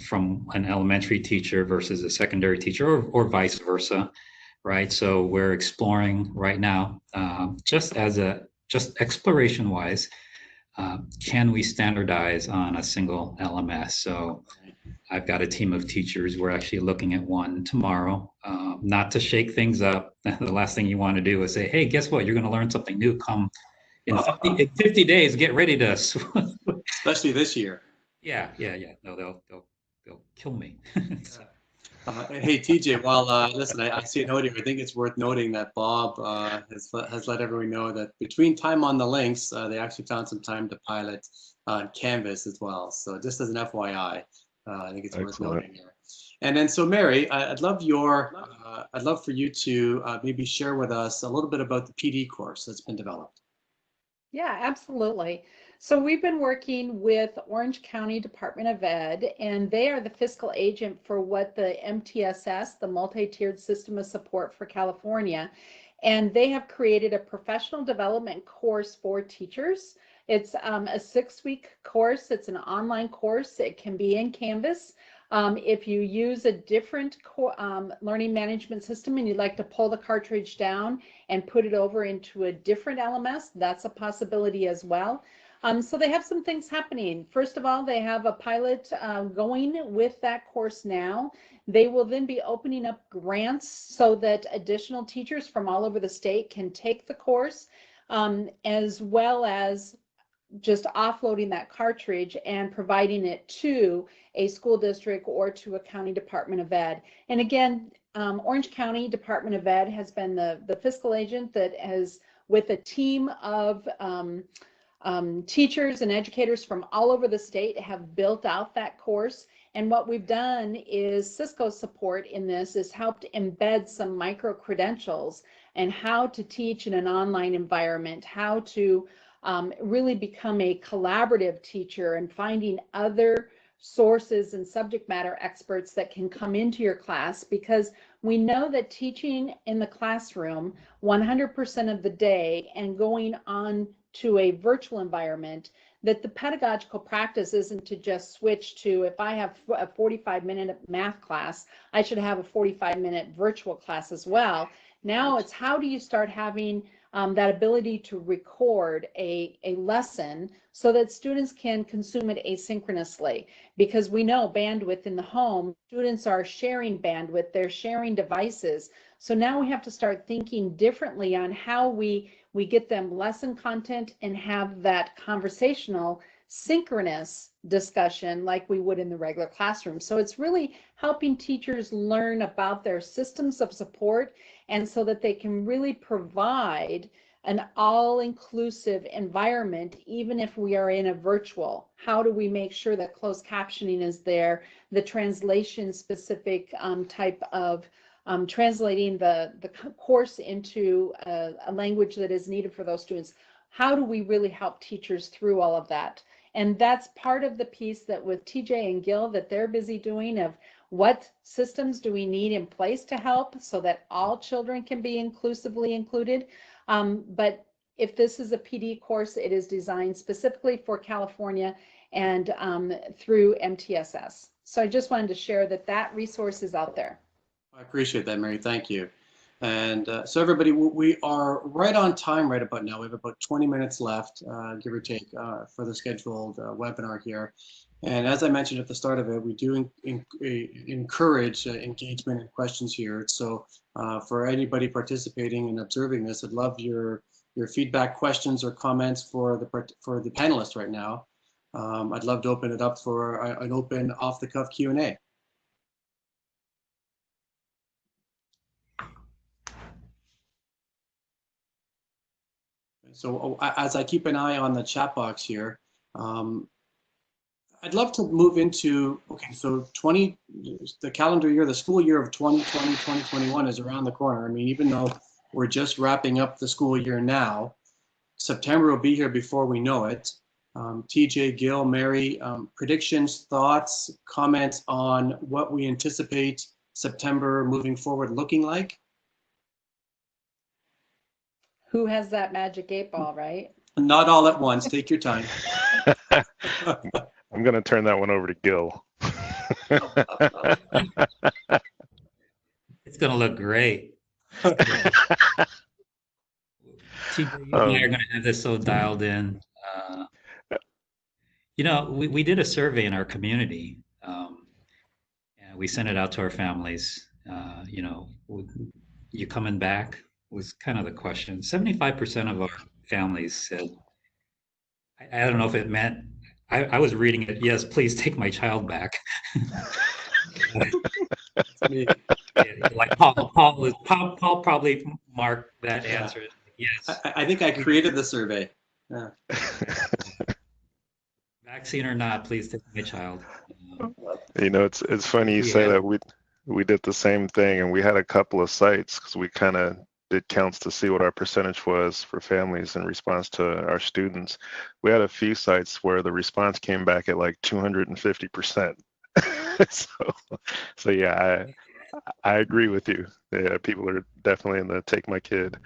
from an elementary teacher versus a secondary teacher, or vice versa, right? So we're exploring right now, just exploration wise, can we standardize on a single LMS? So I've got a team of teachers. We're actually looking at one tomorrow, not to shake things up. The last thing you want to do is say, hey, guess what? You're going to learn something new. Come in 50 days, get ready to. Especially this year. Yeah. No, they'll kill me. So. Hey, TJ, well, listen, I see a note here. I think it's worth noting that Bob has let everyone know that between time on the links, they actually found some time to pilot on Canvas as well. So just as an FYI, I think it's worth noting here. And then, so Mary, I'd love for you to maybe share with us a little bit about the PD course that's been developed. Yeah, absolutely. So we've been working with Orange County Department of Ed, and they are the fiscal agent for what the MTSS, the Multi-Tiered System of Support for California, and they have created a professional development course for teachers. It's a 6-week course. It's an online course. It can be in Canvas. If you use a different learning management system and you'd like to pull the cartridge down and put it over into a different LMS, that's a possibility as well. So they have some things happening. First of all, they have a pilot going with that course now. They will then be opening up grants so that additional teachers from all over the state can take the course, as well as just offloading that cartridge and providing it to a school district or to a county department of ed. And again, Orange County Department of Ed has been the fiscal agent that has, with a team of teachers and educators from all over the state, have built out that course. And what we've done is Cisco support in this is helped embed some micro credentials and how to teach in an online environment, how to really become a collaborative teacher, and finding other sources and subject matter experts that can come into your class, because we know that teaching in the classroom 100% of the day and going on to a virtual environment, that the pedagogical practice isn't to just switch to, if I have a 45-minute math class, I should have a 45-minute virtual class as well. Now it's, how do you start having that ability to record a lesson so that students can consume it asynchronously? Because we know bandwidth in the home, students are sharing bandwidth, they're sharing devices. So now we have to start thinking differently on how we get them lesson content and have that conversational synchronous discussion like we would in the regular classroom. So it's really helping teachers learn about their systems of support, and so that they can really provide an all-inclusive environment, even if we are in a virtual. How do we make sure that closed captioning is there, the translation specific type of translating the course into a language that is needed for those students? How do we really help teachers through all of that? And that's part of the piece that with TJ and Gil that they're busy doing, of what systems do we need in place to help so that all children can be inclusively included. But if this is a PD course, it is designed specifically for California and through MTSS. So I just wanted to share that resource is out there. I appreciate that, Mary. Thank you. And so everybody, we are right on time right about now. We have about 20 minutes left, give or take, for the scheduled webinar here. And as I mentioned at the start of it, we do encourage engagement and questions here. So for anybody participating and observing this, I'd love your feedback, questions, or comments for the panelists right now. I'd love to open it up for an open off-the-cuff Q&A. So as I keep an eye on the chat box here, I'd love to move into, okay, so the calendar year, the school year of 2020, 2021 is around the corner. I mean, even though we're just wrapping up the school year now, September will be here before we know it. TJ, Gil, Mary, predictions, thoughts, comments on what we anticipate September moving forward looking like? Who has that magic 8-ball, right? Not all at once. Take your time. I'm going to turn that one over to Gil. It's going to look great. TJ, you and I are going to have this so dialed in. You know, we did a survey in our community. And we sent it out to our families. You know, you coming back was kind of the question. 75% of our families said, I don't know if it meant, I was reading it, yes, please take my child back. Me. Like Paul probably marked that answer. Yes. I think I created the survey. Yeah. Vaccine or not, please take my child. You know, it's funny you say that. We did the same thing, and we had a couple of sites because we kind of did counts to see what our percentage was for families in response to our students. We had a few sites where the response came back at like 250%. So yeah, I agree with you. Yeah, people are definitely in the take my kid.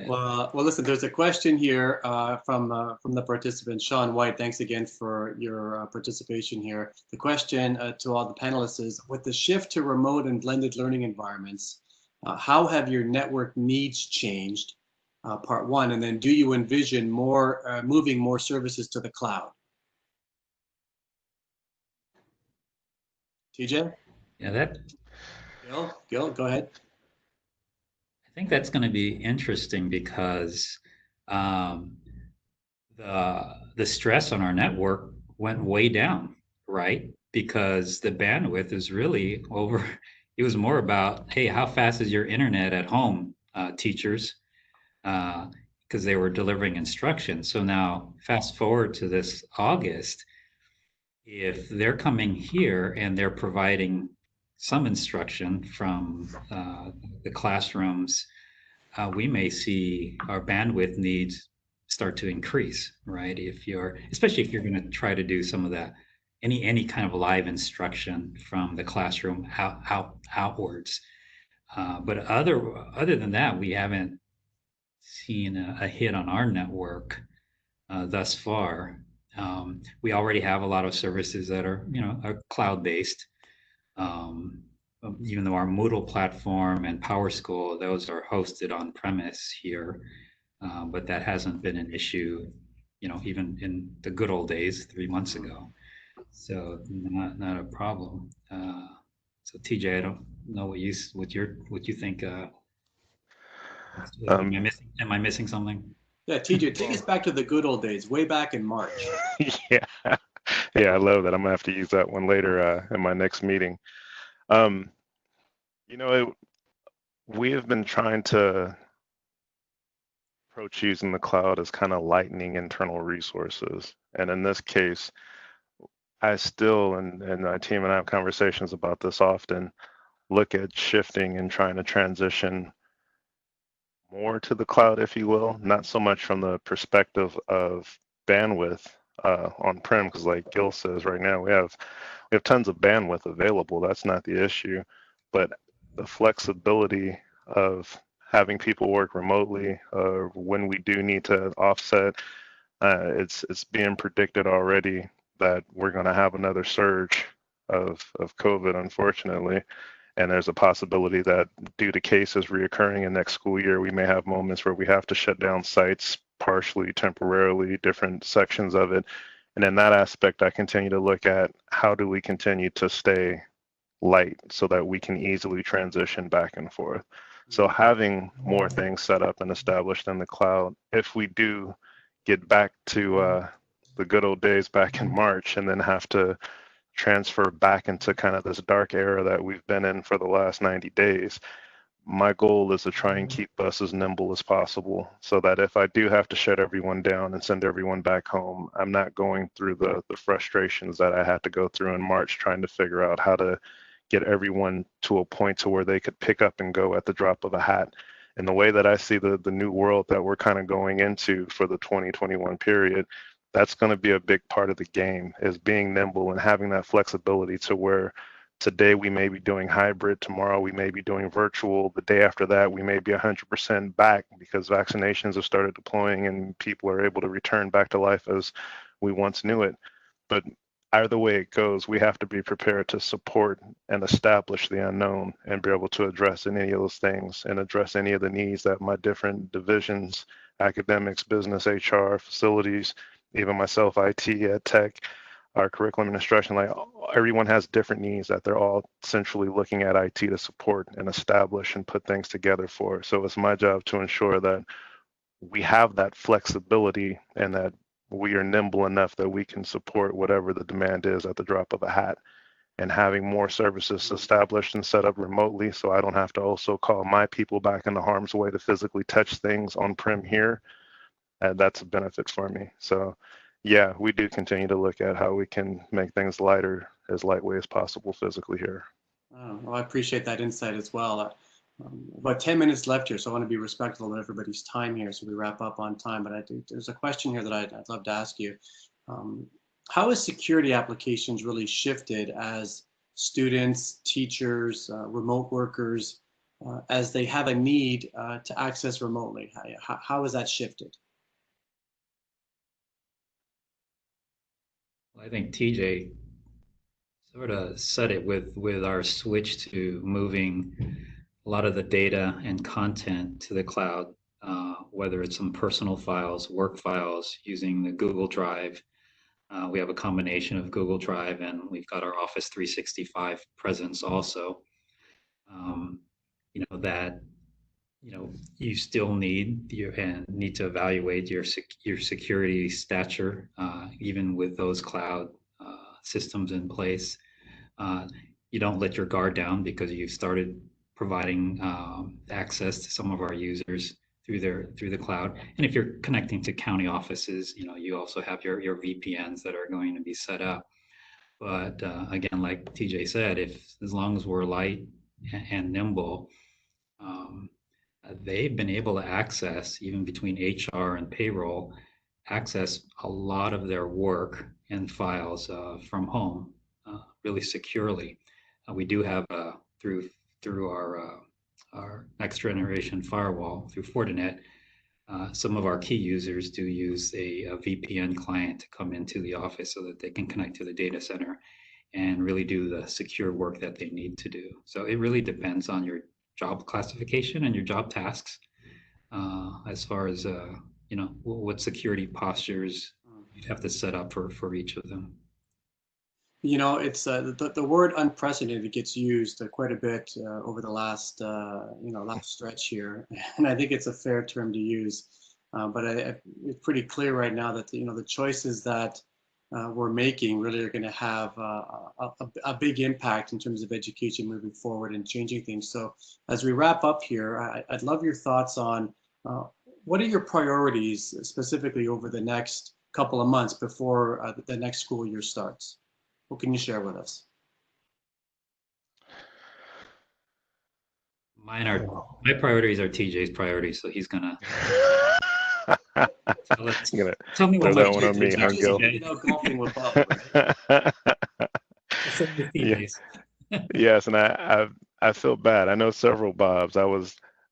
Well, listen, there's a question here from the participant, Sean White. Thanks again for your participation here. The question to all the panelists is, with the shift to remote and blended learning environments, how have your network needs changed? Part one, and then do you envision more moving more services to the cloud? TJ? Yeah, Gil, go ahead. I think that's going to be interesting because the stress on our network went way down, right? Because the bandwidth is really over. It was more about, hey, how fast is your internet at home, teachers? Because they were delivering instructions. So now, fast forward to this August, if they're coming here and they're providing some instruction from the classrooms, we may see our bandwidth needs start to increase, right? Especially if you're going to try to do some of that, any kind of live instruction from the classroom outwards. But other than that, we haven't seen a hit on our network thus far. We already have a lot of services that are cloud-based. Even though our Moodle platform and PowerSchool, those are hosted on premise here, but that hasn't been an issue, even in the good old days 3 months ago. So not a problem. So TJ, I don't know what you think. Am I missing something? Yeah, TJ, take us back to the good old days, way back in March. Yeah, I love that. I'm gonna have to use that one later in my next meeting. We have been trying to approach using the cloud as kind of lightening internal resources. And in this case, I still, and my team and I have conversations about this often, look at shifting and trying to transition more to the cloud, if you will, not so much from the perspective of bandwidth on-prem, because like Gil says, right now we have tons of bandwidth available. That's not the issue, but the flexibility of having people work remotely, when we do need to offset, it's being predicted already that we're going to have another surge of COVID, unfortunately. And there's a possibility that due to cases reoccurring in next school year, we may have moments where we have to shut down sites partially, temporarily, different sections of it. And in that aspect, I continue to look at how do we continue to stay light so that we can easily transition back and forth. So having more things set up and established in the cloud, if we do get back to the good old days back in March and then have to transfer back into kind of this dark era that we've been in for the last 90 days, my goal is to try and keep us as nimble as possible so that if I do have to shut everyone down and send everyone back home, I'm not going through the frustrations that I had to go through in March trying to figure out how to get everyone to a point to where they could pick up and go at the drop of a hat. And the way that I see the new world that we're kind of going into for the 2021 period, that's going to be a big part of the game, is being nimble and having that flexibility to where today we may be doing hybrid, tomorrow we may be doing virtual, the day after that we may be 100% back because vaccinations have started deploying and people are able to return back to life as we once knew it. But either way it goes, we have to be prepared to support and establish the unknown and be able to address any of those things and address any of the needs that my different divisions, academics, business, HR, facilities, even myself, IT, ed tech, our curriculum and instruction, like everyone has different needs that they're all centrally looking at IT to support and establish and put things together for. So it's my job to ensure that we have that flexibility and that we are nimble enough that we can support whatever the demand is at the drop of a hat. And having more services established and set up remotely, so I don't have to also call my people back into harm's way to physically touch things on-prem here, and that's a benefit for me. So yeah, we do continue to look at how we can make things lighter, as lightweight as possible physically here. Well, I appreciate that insight as well. About 10 minutes left here, so I want to be respectful of everybody's time here, so we wrap up on time. But I think there's a question here that I'd love to ask you. How has security applications really shifted as students, teachers, remote workers, as they have a need to access remotely? How has that shifted? Well, I think TJ sort of said it with our switch to moving a lot of the data and content to the cloud, whether it's some personal files, work files, using the Google Drive. We have a combination of Google Drive, and we've got our Office 365 presence also. You still need to evaluate your security stature, even with those cloud systems in place. You don't let your guard down because you've started providing access to some of our users through the cloud. And if you're connecting to county offices, you also have your VPNs that are going to be set up. But again, like TJ said, as long as we're light and nimble, they've been able to access, even between HR and payroll, access a lot of their work and files from home really securely. We do have through our next generation firewall through Fortinet, some of our key users do use a VPN client to come into the office so that they can connect to the data center and really do the secure work that they need to do. So it really depends on your job classification and your job tasks, as far as what security postures you'd have to set up for each of them. It's the word unprecedented gets used quite a bit over the last last stretch here, and I think it's a fair term to use. But it's pretty clear right now that the choices that we're making really are going to have a big impact in terms of education moving forward and changing things. So as we wrap up here, I'd love your thoughts on what are your priorities specifically over the next couple of months before the next school year starts? What can you share with us? My priorities are TJ's priorities, so he's gonna tell me what that one on me, huh, Gil? Golfing with Bob, right? Yeah. Yes, and I feel bad. I know several Bobs.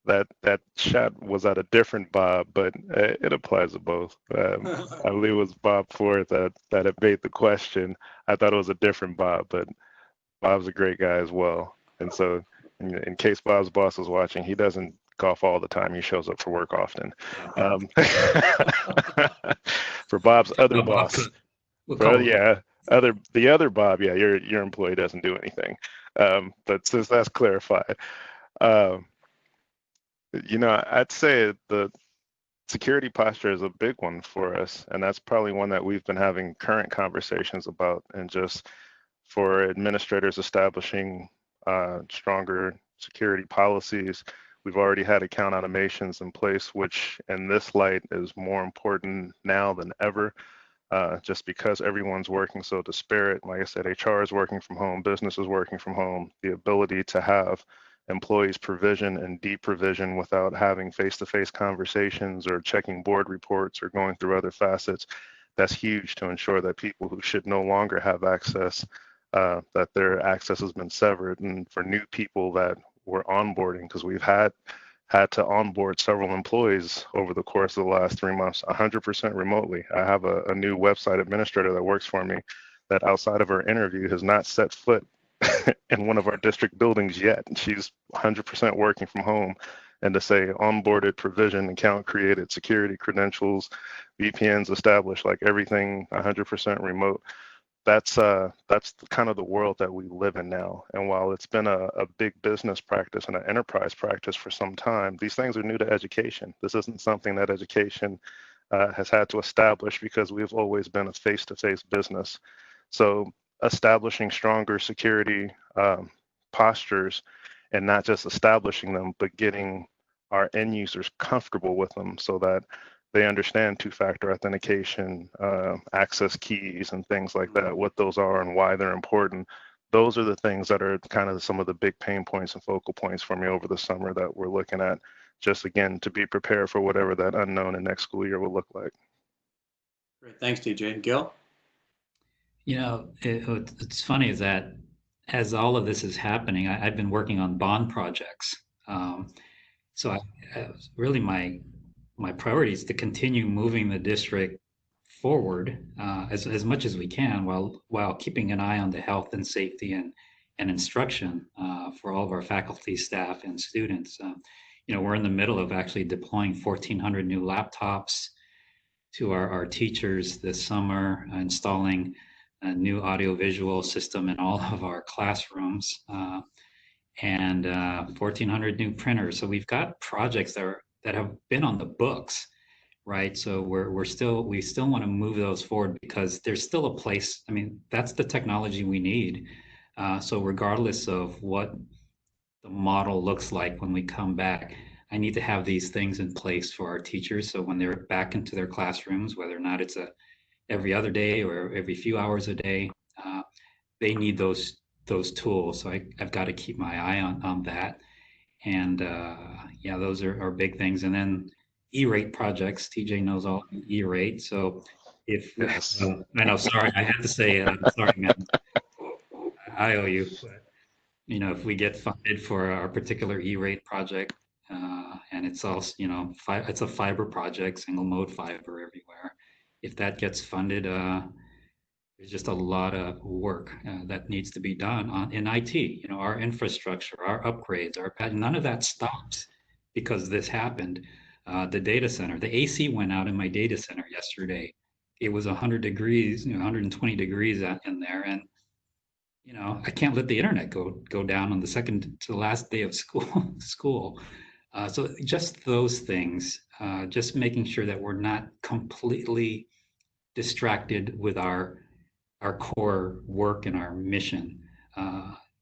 That shot was at a different Bob, but it applies to both. I believe it was Bob Ford that had made the question. I thought it was a different Bob, but Bob's a great guy as well. And so, in case Bob's boss is watching, he doesn't golf all the time. He shows up for work often. For Bob's other boss, the other Bob, yeah, your employee doesn't do anything. But since that's clarified. I'd say the security posture is a big one for us, and that's probably one that we've been having current conversations about, and just for administrators establishing stronger security policies. We've already had account automations in place, which in this light is more important now than ever, just because everyone's working so disparate. Like I said, HR is working from home, business is working from home. The ability to have employees provision and deprovision without having face-to-face conversations or checking board reports or going through other facets, that's huge to ensure that people who should no longer have access, that their access has been severed. And for new people that we're onboarding, because we've had to onboard several employees over the course of the last 3 months, 100% remotely. I have a new website administrator that works for me that outside of her interview has not set foot in one of our district buildings yet. She's 100% working from home and to say onboarded, provisioned, account created, security credentials, VPNs established, like everything 100% remote. That's kind of the world that we live in now. And while it's been a big business practice and an enterprise practice for some time, these things are new to education. This isn't something that education has had to establish, because we've always been a face-to-face business. So establishing stronger security postures, and not just establishing them, but getting our end users comfortable with them so that they understand two-factor authentication, access keys, and things like that, what those are and why they're important. Those are the things that are kind of some of the big pain points and focal points for me over the summer that we're looking at, just again, to be prepared for whatever that unknown and next school year will look like. Great, thanks, TJ. Gil? You know, it's funny is that as all of this is happening, I've been working on bond projects. So really my priority is to continue moving the district forward as much as we can, while keeping an eye on the health and safety and instruction for all of our faculty, staff, and students. You know, we're in the middle of actually deploying 1,400 new laptops to our teachers this summer, installing a new audiovisual system in all of our classrooms, and 1,400 new printers. So we've got projects that have been on the books, right? So we still want to move those forward, because there's still a place. I mean, that's the technology we need. So regardless of what the model looks like when we come back, I need to have these things in place for our teachers. So when they're back into their classrooms, whether or not it's every other day or every few hours a day, they need those tools. So I've got to keep my eye on that. And yeah, those are big things. And then E-rate projects. TJ knows all E-rate. So if Yes. I know, sorry, I had to say, sorry, man, I owe you. But, you know, if we get funded for our particular E-rate project, and it's also, you know, it's a fiber project, single mode fiber everywhere. If that gets funded, there's just a lot of work that needs to be done in IT. You know, our infrastructure, our upgrades, none of that stops because this happened. The data center, the AC went out in my data center yesterday. It was 100 degrees, 120 degrees in there, and you know, I can't let the internet go down on the second to the last day of school. So just those things, just making sure that we're not completely distracted with our core work and our mission,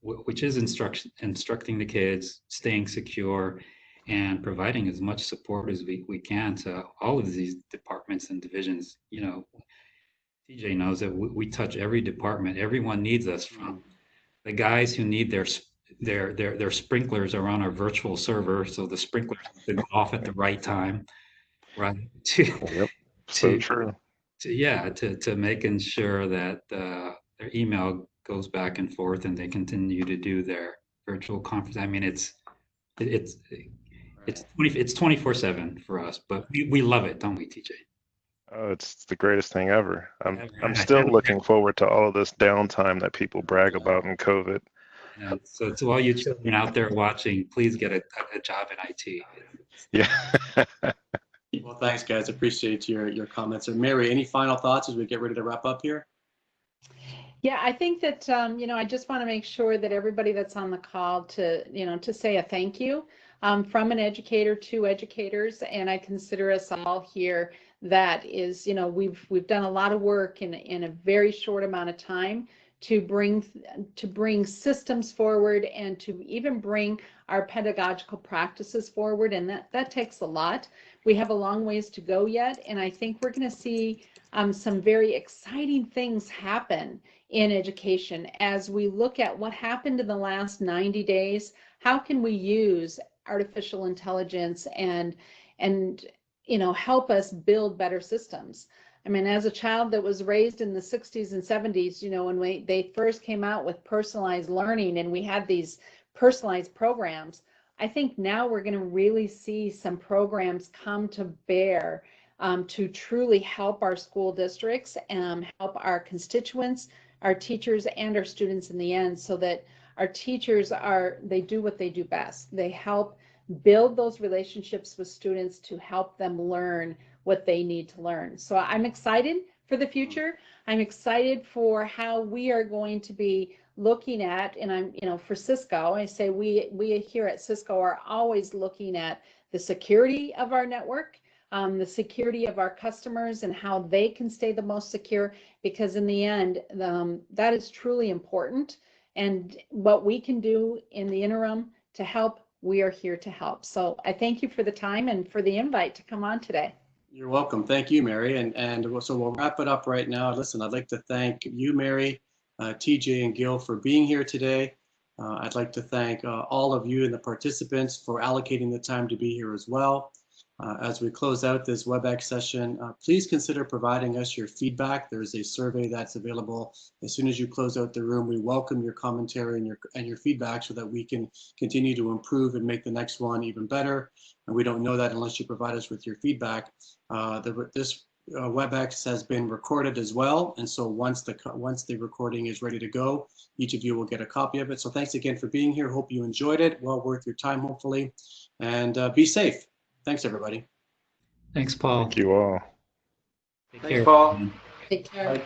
which is instructing the kids, staying secure, and providing as much support as we can to all of these departments and divisions. You know, TJ knows that we touch every department. Everyone needs us, from the guys who need their sprinklers are on our virtual server, so the sprinklers have to go off at the right time, right? Yep. So true. To making sure that their email goes back and forth and they continue to do their virtual conference. I mean, it's 24/7 for us, but we love it, don't we, TJ? Oh, it's the greatest thing ever. I'm still looking forward to all of this downtime that people brag about in COVID. Yeah, so to all you children out there watching, please get a job in IT. Yeah. Well, thanks, guys. Appreciate your comments. And Mary, any final thoughts as we get ready to wrap up here? Yeah, I think that, you know, I just want to make sure that everybody that's on the call to say a thank you from an educator to educators. And I consider us all here that is, you know, we've done a lot of work in a very short amount of time to bring systems forward and to even bring our pedagogical practices forward. And that takes a lot. We have a long ways to go yet. And I think we're going to see some very exciting things happen in education as we look at what happened in the last 90 days. How can we use artificial intelligence and you know, help us build better systems? I mean, as a child that was raised in the 60s and 70s, you know, when they first came out with personalized learning and we had these personalized programs, I think now we're going to really see some programs come to bear to truly help our school districts and help our constituents, our teachers, and our students in the end, so that our teachers they do what they do best. They help build those relationships with students to help them learn what they need to learn. So I'm excited for the future. I'm excited for how we are going to be looking at, and I'm, for Cisco, I say we here at Cisco are always looking at the security of our network, the security of our customers and how they can stay the most secure, because in the end, that is truly important. And what we can do in the interim to help, we are here to help. So I thank you for the time and for the invite to come on today. You're welcome. Thank you, Mary. And so we'll wrap it up right now. Listen, I'd like to thank you, Mary, TJ, and Gil for being here today. I'd like to thank all of you and the participants for allocating the time to be here as well. As we close out this WebEx session, please consider providing us your feedback. There's a survey that's available as soon as you close out the room. We welcome your commentary and your feedback so that we can continue to improve and make the next one even better. And we don't know that unless you provide us with your feedback. This WebEx has been recorded as well, and so once the recording is ready to go, each of you will get a copy of it. So thanks again for being here. Hope you enjoyed it. Well worth your time, hopefully, and be safe. Thanks, everybody. Thanks, Paul. Thank you all. Take Thanks, care. Paul. Take care. Bye.